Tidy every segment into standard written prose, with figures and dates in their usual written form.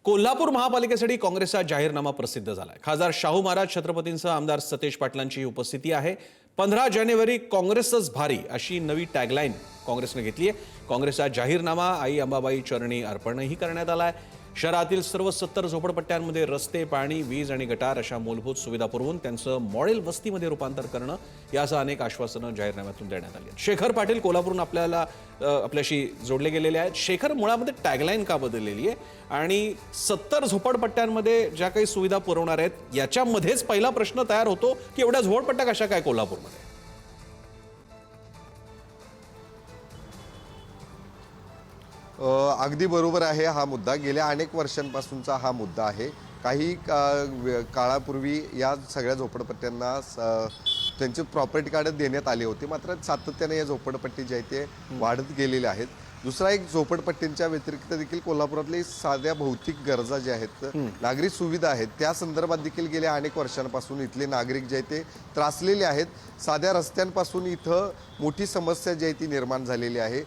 कोल्हापूर महापालिकेसाठी काँग्रेसचा जाहीरनामा प्रसिद्ध झालाय। खासदार शाहू महाराज छत्रपतींसह आमदार सतेज पाटलांची उपस्थिती आहे। 15 जानेवारी काँग्रेसच भारी अशी नवी टॅगलाईन काँग्रेसने घेतली आहे। काँग्रेसचा जाहीरनामा आई अंबाबाई चरणी अर्पणही करण्यात आलाय। शहरातील सर्व 70 झोपडपट्ट्यांमध्ये रस्ते, पाणी, वीज आणि गटार अशा मूलभूत सुविधा पुरवून त्यांचं मॉडेल वस्तीमध्ये रूपांतर करणं यासह अनेक आश्वासनं जाहीरनाम्यातून देण्यात आली आहेत। शेखर पाटील कोल्हापूरहून आपल्याशी जोडले गेलेले आहेत। शेखर, मुळामध्ये टॅगलाईन का बदललेली आहे आणि 70 झोपडपट्ट्यांमध्ये ज्या काही सुविधा पुरवणार आहेत याच्यामध्येच पहिला प्रश्न तयार होतो की एवढ्या झोपडपट्ट्या कशा काय कोल्हापूरमध्ये? अगदी बरोबर आहे। हा मुद्दा गेल्या अनेक वर्षांपासूनचा हा मुद्दा आहे। काही काळापूर्वी या सगळ्या झोपडपट्ट्यांना त्यांचे प्रॉपर्टी कार्ड देण्यात आले होते, मात्र सातत्याने या झोपडपट्टी जे आहेत ते वाढत गेलेले आहेत। दुसरा एक, झोपडपट्टींच्या व्यतिरिक्त देखील कोल्हापुरातले साध्या भौतिक गरजा ज्या आहेत, नागरिक सुविधा आहेत, त्या संदर्भात देखील गेल्या अनेक वर्षांपासून इथले नागरिक जे आहेत ते त्रासलेले आहेत। साध्या रस्त्यांपासून इथं मोठी समस्या जी आहे ती निर्माण झालेली आहे।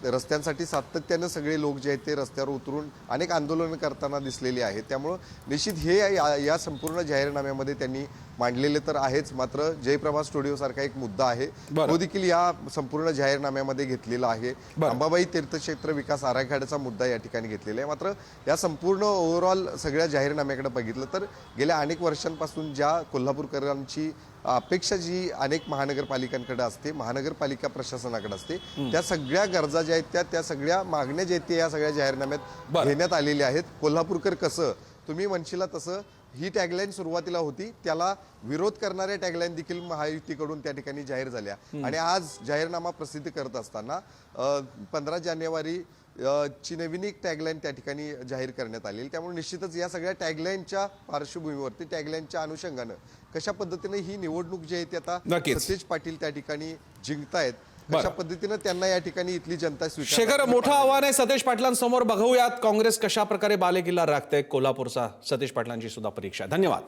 रस्त्यांसाठी सातत्याने सगळे लोक जे आहेत ते रस्त्यावर उतरून अनेक आंदोलनं करताना दिसलेली आहेत। त्यामुळं निश्चित हे या संपूर्ण जाहीरनाम्यामध्ये त्यांनी मांडलेले तर आहेच, मात्र जयप्रभा स्टुडिओ सारखा एक मुद्दा आहे तो देखील या संपूर्ण जाहीरनाम्यामध्ये घेतलेला आहे। अंबाबाई तीर्थक्षेत्र विकास आराखड्याचा मुद्दा या ठिकाणी घेतलेला आहे। मात्र या संपूर्ण ओव्हरऑल सगळ्या जाहीरनाम्याकडे बघितलं तर गेल्या अनेक वर्षांपासून ज्या कोल्हापूरकरांची अपेक्षा जी अनेक महानगरपालिकांकडे असते, महानगरपालिका प्रशासनाकडे असते, त्या सगळ्या गरजा ज्या आहेत त्या सगळ्या मागण्या ज्या आहेत या सगळ्या जाहीरनाम्यात घेण्यात आलेल्या आहेत। कोल्हापूरकर कसं, तुम्ही म्हणशीला तसं ही टॅगलाईन सुरुवातीला होती, त्याला विरोध करणाऱ्या टॅगलाईन देखील महायुतीकडून त्या ठिकाणी जाहीर झाल्या आणि आज जाहीरनामा प्रसिद्ध करत असताना 15 जानेवारी ची नवीन एक टॅगलाईन त्या ठिकाणी जाहीर करण्यात आली। त्यामुळे निश्चितच या सगळ्या टॅगलाईनच्या पार्श्वभूमीवरती, टॅगलाईनच्या अनुषंगाने कशा पद्धतीने ही निवडणूक जी आहे ती आता सतेज पाटील त्या ठिकाणी जिंकतायत, कशा पद्धतीने त्यांना या ठिकाणी इथली जनता स्वीकारते। शेखर, मोठं आव्हान आहे सतेज पाटलांसमोर। बघूयात काँग्रेस कशा प्रकारे बालेकिल्ला राखते कोल्हापूरचा। सतेज पाटलांची सुद्धा परीक्षा। धन्यवाद।